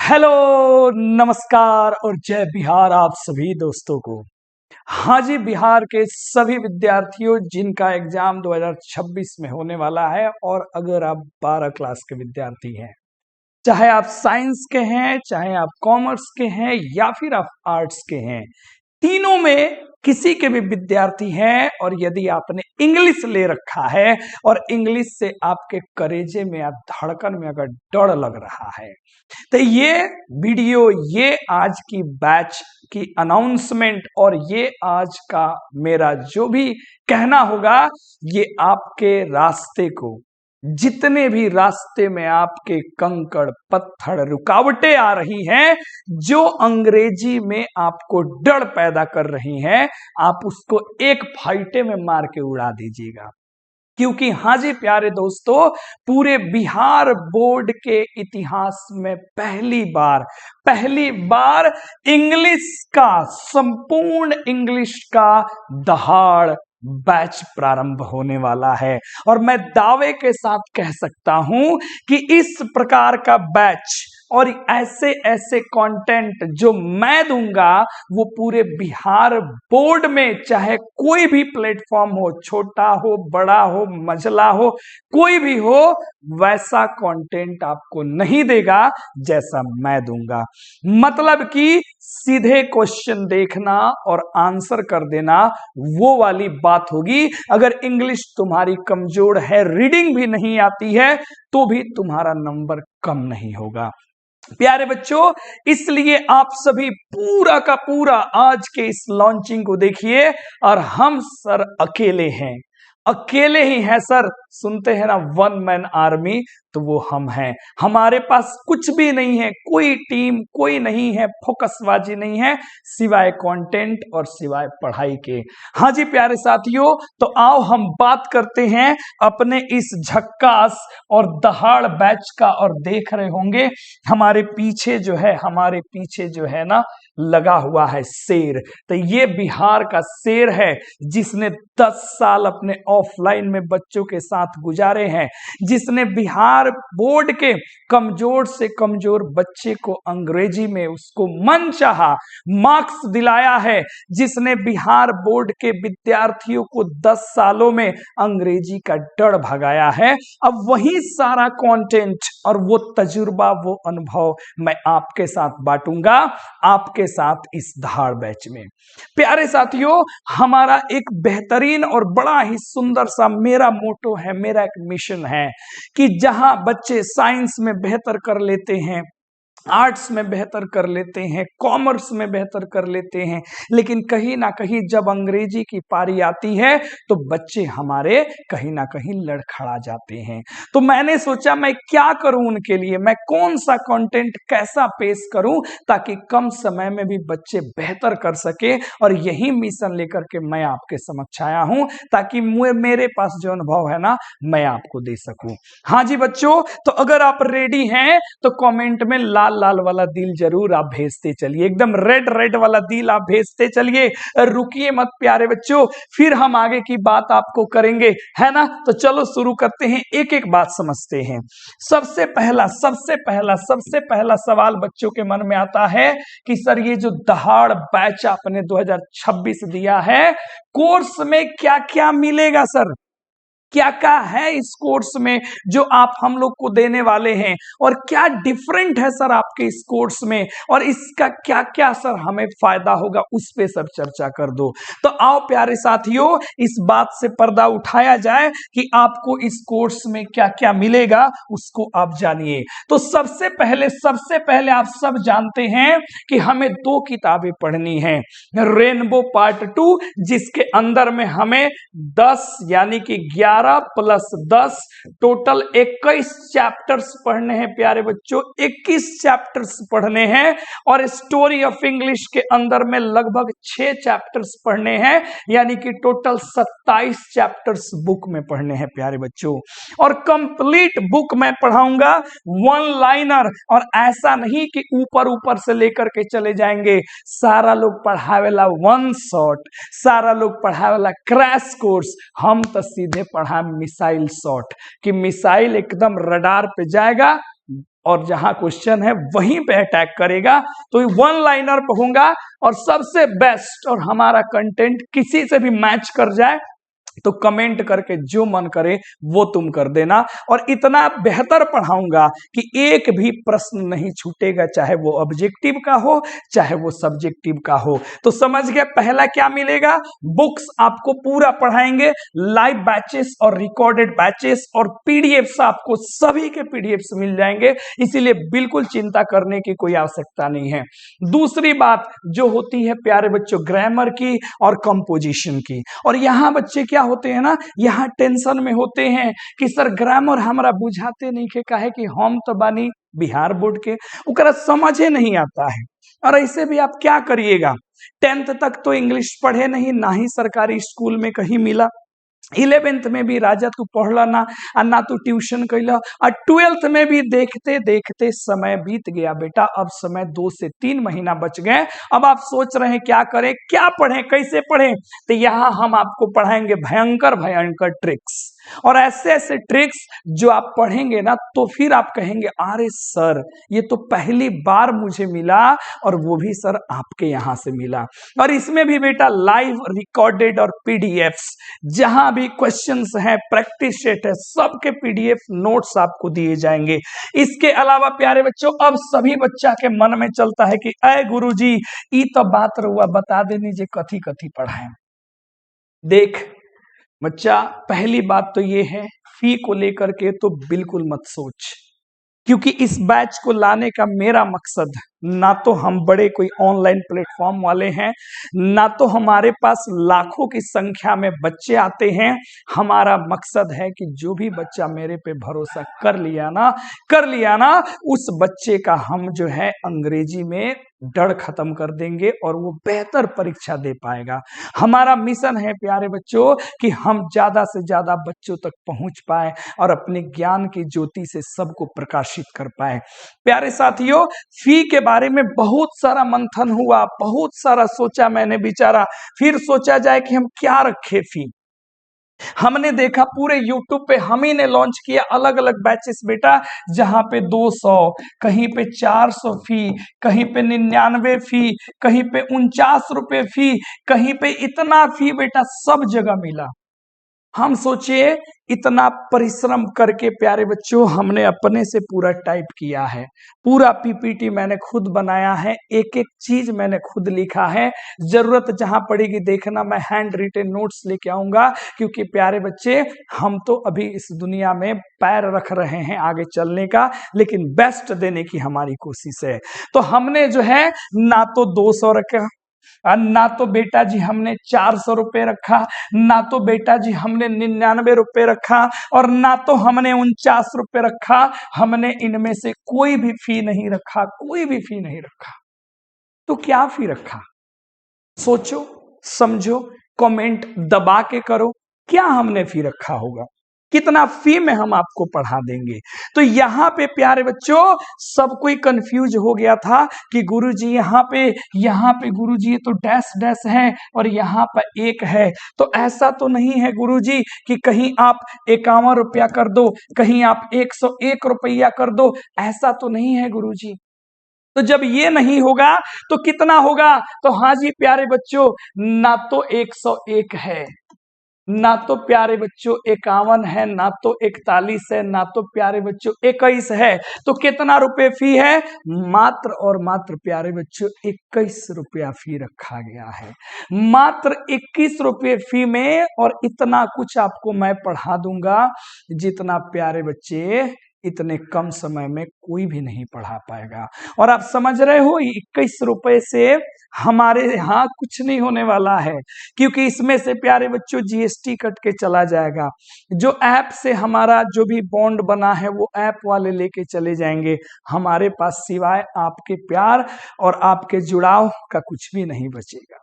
Hello, नमस्कार और जय बिहार आप सभी दोस्तों को। हाँ जी, बिहार के सभी विद्यार्थियों जिनका एग्जाम 2026 में होने वाला है, और अगर आप 12 क्लास के विद्यार्थी हैं, चाहे आप साइंस के हैं, चाहे आप कॉमर्स के हैं या फिर आप आर्ट्स के हैं, तीनों में किसी के भी विद्यार्थी हैं, और यदि आपने इंग्लिश ले रखा है और इंग्लिश से आपके करेजे में या धड़कन में अगर डर लग रहा है, तो ये वीडियो, ये आज की बैच की अनाउंसमेंट और ये आज का मेरा जो भी कहना होगा, ये आपके रास्ते को, जितने भी रास्ते में आपके कंकड़ पत्थर रुकावटें आ रही हैं, जो अंग्रेजी में आपको डर पैदा कर रही हैं, आप उसको एक फाइटे में मार के उड़ा दीजिएगा। क्योंकि हाँ जी प्यारे दोस्तों, पूरे बिहार बोर्ड के इतिहास में पहली बार इंग्लिश का, संपूर्ण इंग्लिश का दहाड़ बैच प्रारंभ होने वाला है। और मैं दावे के साथ कह सकता हूं कि इस प्रकार का बैच और ऐसे ऐसे कंटेंट जो मैं दूंगा, वो पूरे बिहार बोर्ड में, चाहे कोई भी प्लेटफॉर्म हो, छोटा हो, बड़ा हो, मझला हो, कोई भी हो, वैसा कंटेंट आपको नहीं देगा जैसा मैं दूंगा। मतलब कि सीधे क्वेश्चन देखना और आंसर कर देना, वो वाली बात होगी। अगर इंग्लिश तुम्हारी कमजोर है, रीडिंग भी नहीं आती है, तो भी तुम्हारा नंबर कम नहीं होगा। प्यारे बच्चों, इसलिए आप सभी पूरा का पूरा आज के इस लॉन्चिंग को देखिए। और हम सर अकेले हैं, अकेले ही हैं सर। सुनते हैं ना, वन मैन आर्मी, तो वो हम हैं। हमारे पास कुछ भी नहीं है, कोई टीम कोई नहीं है, फोकसबाजी नहीं है, सिवाय कंटेंट और सिवाय पढ़ाई के। हाँ जी प्यारे साथियों, तो आओ हम बात करते हैं अपने इस झक्कास और दहाड़ बैच का। और देख रहे होंगे हमारे पीछे जो है ना, लगा हुआ है शेर। तो ये बिहार का शेर है, जिसने 10 साल अपने ऑफलाइन में बच्चों के साथ गुजारे हैं, जिसने बिहार बोर्ड के कमजोर से कमजोर बच्चे को अंग्रेजी में उसको मनचाहा मार्क्स दिलाया है, जिसने बिहार बोर्ड के विद्यार्थियों को 10 सालों में अंग्रेजी का डर भगाया है। अब वही सारा कंटेंट और वो तजुर्बा, वो अनुभव मैं आपके साथ बांटूंगा, आपके साथ इस दहाड़ बैच में। प्यारे साथियों, हमारा एक बेहतरीन और बड़ा ही सुंदर सा मेरा मोटो है, मेरा एक मिशन है कि जहां बच्चे साइंस में बेहतर कर लेते हैं, आर्ट्स में बेहतर कर लेते हैं, कॉमर्स में बेहतर कर लेते हैं, लेकिन कहीं ना कहीं जब अंग्रेजी की पारी आती है, तो बच्चे हमारे कहीं ना कहीं लड़खड़ा जाते हैं। तो मैंने सोचा मैं क्या करूं उनके लिए, मैं कौन सा कंटेंट कैसा पेश करूं ताकि कम समय में भी बच्चे बेहतर कर सके। और यही मिशन लेकर के मैं आपके समक्ष आया हूं, ताकि मेरे पास जो अनुभव है ना, मैं आपको दे सकूं। हाँ जी बच्चों, तो अगर आप रेडी हैं तो कमेंट में लाल लाल वाला दिल जरूर आप भेजते चलिए, एकदम रेड रेड वाला दिल आप भेजते चलिए। रुकिए मत प्यारे बच्चों, फिर हम आगे की बात आपको करेंगे, है ना। तो चलो शुरू करते हैं, एक एक बात समझते हैं। सबसे पहला सवाल बच्चों के मन में आता है कि सर ये जो दहाड़ बैच आपने 2026 दिया है, कोर्स में क्या क्या मिलेगा सर, क्या क्या है इस कोर्स में जो आप हम लोग को देने वाले हैं, और क्या डिफरेंट है सर आपके इस कोर्स में, और इसका क्या क्या सर हमें फायदा होगा, उस पे सब चर्चा कर दो। तो आओ प्यारे साथियों, इस बात से पर्दा उठाया जाए कि आपको इस कोर्स में क्या क्या मिलेगा, उसको आप जानिए। तो सबसे पहले आप सब जानते हैं कि हमें 2 किताबें पढ़नी है। रेनबो पार्ट 2, जिसके अंदर में हमें 10 यानी कि 11 प्लस 10 टोटल 21 चैप्टर्स पढ़ने हैं प्यारे बच्चों, 21 चैप्टर्स पढ़ने हैं। और स्टोरी ऑफ इंग्लिश के अंदर में लगभग 6 चैप्टर्स पढ़ने हैं, यानी कि टोटल 27 चैप्टर्स बुक में पढ़ने हैं प्यारे बच्चों। और कंप्लीट बुक मैं पढ़ाऊंगा वन लाइनर, और ऐसा नहीं कि ऊपर ऊपर से लेकर के चले जाएंगे। सारा लोग पढ़ावेला वन शॉट, सारा लोग पढ़ावेला क्रैश कोर्स, हम तो सीधे पढ़ा मिसाइल शॉट, कि मिसाइल एकदम रडार पे जाएगा और जहां क्वेश्चन है वहीं पे अटैक करेगा। तो वन लाइनर पढ़ूंगा और सबसे बेस्ट, और हमारा कंटेंट किसी से भी मैच कर जाए तो कमेंट करके जो मन करे वो तुम कर देना। और इतना बेहतर पढ़ाऊंगा कि एक भी प्रश्न नहीं छूटेगा, चाहे वो ऑब्जेक्टिव का हो चाहे वो सब्जेक्टिव का हो। तो समझ गए पहला क्या मिलेगा, बुक्स आपको पूरा पढ़ाएंगे, लाइव बैचेस और रिकॉर्डेड बैचेस और पीडीएफ्स, आपको सभी के पीडीएफ्स मिल जाएंगे, इसीलिए बिल्कुल चिंता करने की कोई आवश्यकता नहीं है। दूसरी बात जो होती है प्यारे बच्चों, ग्रामर की और कंपोजिशन की। और यहाँ बच्चे क्या होते हैं ना, यहाँ टेंशन में होते हैं कि सर ग्रामर हमारा बुझाते नहीं के, काहे कि हम तो बानी बिहार बोर्ड के, ओकरा समझे नहीं आता है। और ऐसे भी आप क्या करिएगा, 10th तक तो इंग्लिश पढ़े नहीं, ना ही सरकारी स्कूल में कहीं मिला, 11th में भी राजा तू पढ़ला ना, और ना तू ट्यूशन कैला, और 12th में भी देखते देखते समय बीत गया बेटा। अब समय 2 से 3 महीना बच गए। अब आप सोच रहे हैं क्या करें, क्या पढ़ें, कैसे पढ़ें, तो यहाँ हम आपको पढ़ाएंगे भयंकर भयंकर ट्रिक्स, और ऐसे ऐसे ट्रिक्स जो आप पढ़ेंगे ना तो फिर आप कहेंगे अरे सर ये तो पहली बार मुझे मिला, और वो भी सर आपके यहाँ से मिला। और इसमें भी बेटा लाइव रिकॉर्डेड और पीडीएफ्स, जहां भी क्वेश्चंस हैं, प्रैक्टिस सेट है, सबके पीडीएफ नोट्स आपको दिए जाएंगे। इसके अलावा प्यारे बच्चों, अब सभी बच्चा के मन में चलता है कि अय गुरुजी ई तो बात रहुआ बता देनी जे कथी कथी पढ़ाएं। देख बच्चा, पहली बात तो ये है, फी को लेकर के तो बिल्कुल मत सोच, क्योंकि इस बैच को लाने का मेरा मकसद, ना तो हम बड़े कोई ऑनलाइन प्लेटफॉर्म वाले हैं, ना तो हमारे पास लाखों की संख्या में बच्चे आते हैं। हमारा मकसद है कि जो भी बच्चा मेरे पे भरोसा कर लिया ना, उस बच्चे का हम जो है अंग्रेजी में डर खत्म कर देंगे और वो बेहतर परीक्षा दे पाएगा। हमारा मिशन है प्यारे बच्चों कि हम ज्यादा से ज्यादा बच्चों तक पहुंच पाए और अपने ज्ञान की ज्योति से सबको प्रकाशित कर पाए। प्यारे साथियों, फी के बारे में बहुत सारा मंथन हुआ, बहुत सारा सोचा मैंने विचारा, फिर सोचा जाए कि हम क्या रखे फी। हमने देखा पूरे YouTube पे हम ही ने लॉन्च किया अलग अलग बैचेस बेटा, जहां पे 200, कहीं पे 400 फी, कहीं पे 99 फी, कहीं पे 49 रुपए फी, कहीं पे इतना फी बेटा, सब जगह मिला। हम सोचिए इतना परिश्रम करके प्यारे बच्चों हमने अपने से पूरा टाइप किया है, पूरा पीपीटी मैंने खुद बनाया है, एक एक चीज मैंने खुद लिखा है। जरूरत जहां पड़ेगी देखना मैं हैंड रिटेन नोट्स लेके आऊंगा, क्योंकि प्यारे बच्चे हम तो अभी इस दुनिया में पैर रख रहे हैं आगे चलने का, लेकिन बेस्ट देने की हमारी कोशिश है। तो हमने जो है ना तो 200 रखा, ना तो बेटा जी हमने 400 रुपए रखा, ना तो बेटा जी हमने 99 रुपए रखा, और ना तो हमने 49 रुपए रखा। हमने इनमें से कोई भी फी नहीं रखा, कोई भी फी नहीं रखा। तो क्या फी रखा, सोचो समझो, कमेंट दबा के करो, क्या हमने फी रखा होगा, कितना फी में हम आपको पढ़ा देंगे। तो यहाँ पे प्यारे बच्चों सब कोई कंफ्यूज हो गया था कि गुरुजी यहाँ पे गुरुजी ये तो डैश डैश है और यहाँ पर एक है, तो ऐसा तो नहीं है गुरुजी कि कहीं आप 51 रुपया कर दो, कहीं आप 101 रुपया कर दो, ऐसा तो नहीं है गुरुजी। तो जब ये नहीं होगा तो कितना होगा, तो हाँ जी प्यारे बच्चों, ना तो 101 है, ना तो प्यारे बच्चों 51 है, ना तो 41 है, ना तो प्यारे बच्चों 21 है। तो कितना रुपए फी है, मात्र और मात्र प्यारे बच्चों 21 रुपया फी रखा गया है, मात्र 21 रुपये फी में। और इतना कुछ आपको मैं पढ़ा दूंगा जितना प्यारे बच्चे इतने कम समय में कोई भी नहीं पढ़ा पाएगा। और आप समझ रहे हो 21 रुपए से हमारे यहाँ कुछ नहीं होने वाला है, क्योंकि इसमें से प्यारे बच्चों जीएसटी कट के चला जाएगा। जो ऐप से हमारा जो भी बॉन्ड बना है वो ऐप वाले लेके चले जाएंगे, हमारे पास सिवाय आपके प्यार और आपके जुड़ाव का कुछ भी नहीं बचेगा।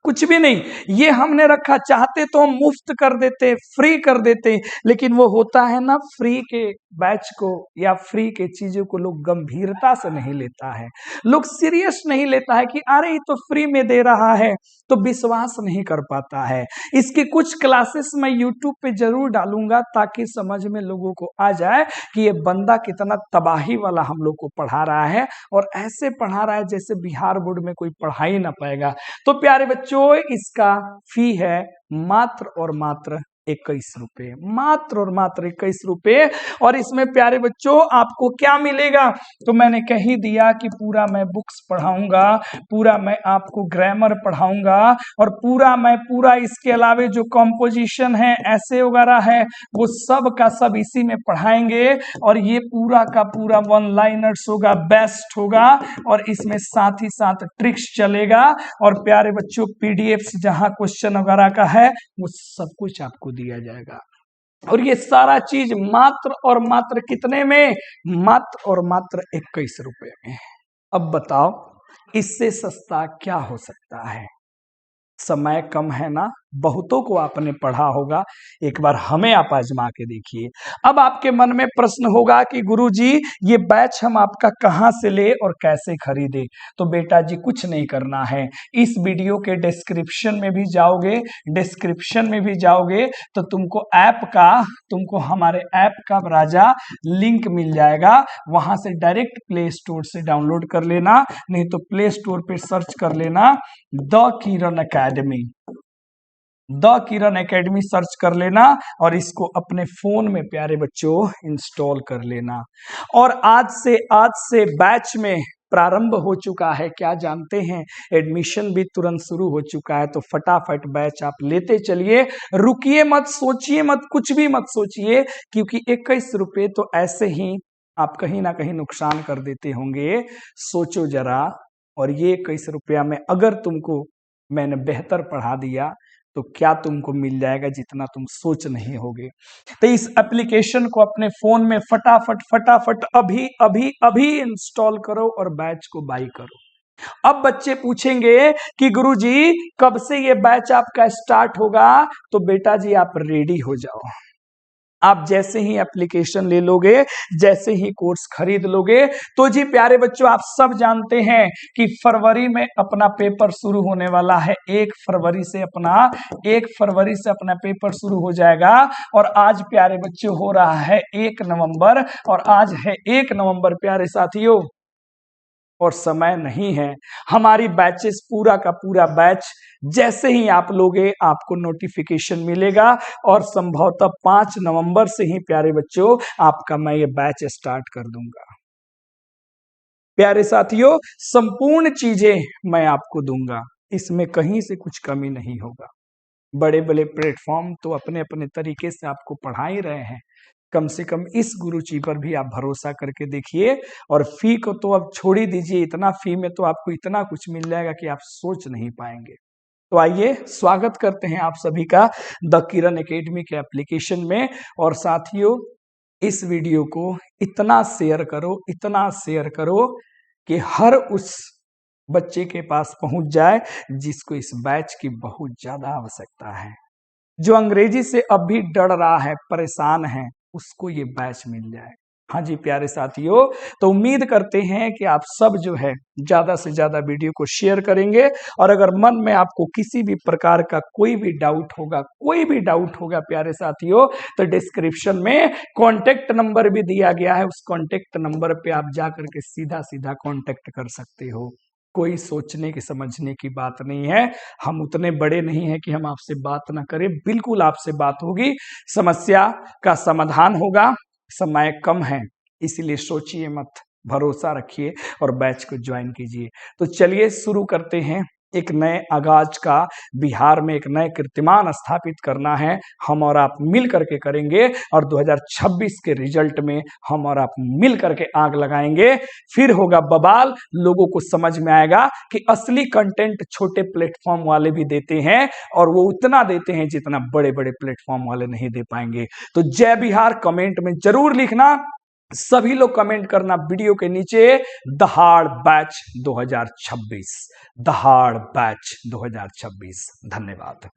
कुछ भी नहीं। ये हमने रखा, चाहते तो हम मुफ्त कर देते, फ्री कर देते, लेकिन वो होता है ना, फ्री के बैच को या फ्री के चीजों को लोग गंभीरता से नहीं लेता है, लोग सीरियस नहीं लेता है कि अरे ये तो फ्री में दे रहा है, तो विश्वास नहीं कर पाता है। इसकी कुछ क्लासेस मैं यूट्यूब पे जरूर डालूंगा ताकि समझ में लोगों को आ जाए कि ये बंदा कितना तबाही वाला हम लोग को पढ़ा रहा है, और ऐसे पढ़ा रहा है जैसे बिहार बोर्ड में कोई पढ़ा ही ना पाएगा। तो प्यारे बच्चों, इसका फी है मात्र और मात्र 21 रुपए, मात्र और मात्र 21 रुपए। और इसमें प्यारे बच्चों आपको क्या मिलेगा, तो मैंने कह ही दिया कि पूरा मैं बुक्स पढ़ाऊंगा, पूरा मैं आपको ग्रामर पढ़ाऊंगा, और पूरा इसके अलावे जो कंपोजिशन है, ऐसे वगैरह है, वो सब का सब इसी में पढ़ाएंगे। और ये पूरा का पूरा वन लाइनर्स होगा, बेस्ट होगा, और इसमें साथ ही साथ ट्रिक्स चलेगा। और प्यारे बच्चों, पीडीएफ जहां क्वेश्चन वगैरह का है वो सब कुछ आपको दिया जाएगा। और ये सारा चीज मात्र और मात्र कितने में, मात्र और मात्र 21 रुपए में। अब बताओ इससे सस्ता क्या हो सकता है। समय कम है ना, बहुतों को आपने पढ़ा होगा, एक बार हमें आप आजमा के देखिए। अब आपके मन में प्रश्न होगा कि गुरुजी ये बैच हम आपका कहां से ले और कैसे खरीदे। तो बेटा जी कुछ नहीं करना है, इस वीडियो के डिस्क्रिप्शन में भी जाओगे, डिस्क्रिप्शन में भी जाओगे तो तुमको हमारे ऐप का राजा लिंक मिल जाएगा, वहां से डायरेक्ट प्ले स्टोर से डाउनलोड कर लेना, नहीं तो प्ले स्टोर पे सर्च कर लेना the Kiran academy, the Kiran academy search कर लेना, और इसको अपने फोन में प्यारे बच्चों इंस्टॉल कर लेना। और आज से बैच में प्रारंभ हो चुका है, क्या जानते हैं, एडमिशन भी तुरंत शुरू हो चुका है। तो फटाफट बैच आप लेते चलिए, रुकिए मत, सोचिए मत, कुछ भी मत सोचिए, क्योंकि 21 रुपए तो ऐसे ही आप कहीं ना कहीं नुकसान कर देते होंगे। सोचो जरा, और ये 21 रुपया में अगर तुमको मैंने बेहतर पढ़ा दिया तो क्या तुमको मिल जाएगा जितना तुम सोच नहीं होगे। तो इस एप्लीकेशन को अपने फोन में फटाफट अभी अभी अभी इंस्टॉल करो और बैच को बाई करो। अब बच्चे पूछेंगे कि गुरुजी कब से ये बैच आपका स्टार्ट होगा, तो बेटा जी आप रेडी हो जाओ। आप जैसे ही एप्लीकेशन ले लोगे, जैसे ही कोर्स खरीद लोगे, तो जी प्यारे बच्चों आप सब जानते हैं कि फरवरी में अपना पेपर शुरू होने वाला है। 1 फरवरी से अपना पेपर शुरू हो जाएगा। और आज प्यारे बच्चों हो रहा है 1 नवंबर, और आज है 1 नवंबर प्यारे साथियों, और समय नहीं है। हमारी बैचेस, पूरा का पूरा बैच जैसे ही आप लोगे आपको नोटिफिकेशन मिलेगा, और संभवतः 5 नवंबर से ही प्यारे बच्चों आपका मैं ये बैच स्टार्ट कर दूंगा। प्यारे साथियों, संपूर्ण चीजें मैं आपको दूंगा, इसमें कहीं से कुछ कमी नहीं होगा। बड़े बड़े प्लेटफॉर्म तो अपने अपने तरीके से आपको पढ़ा ही रहे हैं, कम से कम इस गुरुजी पर भी आप भरोसा करके देखिए। और फी को तो अब छोड़ ही दीजिए, इतना फी में तो आपको इतना कुछ मिल जाएगा कि आप सोच नहीं पाएंगे। तो आइए स्वागत करते हैं आप सभी का द किरण एकेडमी के एप्लीकेशन में। और साथियों इस वीडियो को इतना शेयर करो कि हर उस बच्चे के पास पहुंच जाए जिसको इस बैच की बहुत ज्यादा आवश्यकता है, जो अंग्रेजी से अब भी डर रहा है, परेशान है, उसको ये बैच मिल जाए। हाँ जी प्यारे साथियों, तो उम्मीद करते हैं कि आप सब जो है ज्यादा से ज्यादा वीडियो को शेयर करेंगे। और अगर मन में आपको किसी भी प्रकार का कोई भी डाउट होगा प्यारे साथियों, तो डिस्क्रिप्शन में कांटेक्ट नंबर भी दिया गया है, उस कांटेक्ट नंबर पे आप जा करके सीधा कांटेक्ट कर सकते हो। कोई सोचने की समझने की बात नहीं है, हम उतने बड़े नहीं हैं कि हम आपसे बात ना करें, बिल्कुल आपसे बात होगी, समस्या का समाधान होगा। समय कम है, इसीलिए सोचिए मत, भरोसा रखिए और बैच को ज्वाइन कीजिए। तो चलिए शुरू करते हैं। एक नए आगाज का बिहार में एक नए कीर्तिमान स्थापित करना है, हम और आप मिल करके करेंगे, और 2026 के रिजल्ट में हम और आप मिल करके आग लगाएंगे। फिर होगा बवाल, लोगों को समझ में आएगा कि असली कंटेंट छोटे प्लेटफॉर्म वाले भी देते हैं, और वो उतना देते हैं जितना बड़े बड़े प्लेटफॉर्म वाले नहीं दे पाएंगे। तो जय बिहार कमेंट में जरूर लिखना, सभी लोग कमेंट करना वीडियो के नीचे दहाड़ बैच 2026, दहाड़ बैच 2026। धन्यवाद।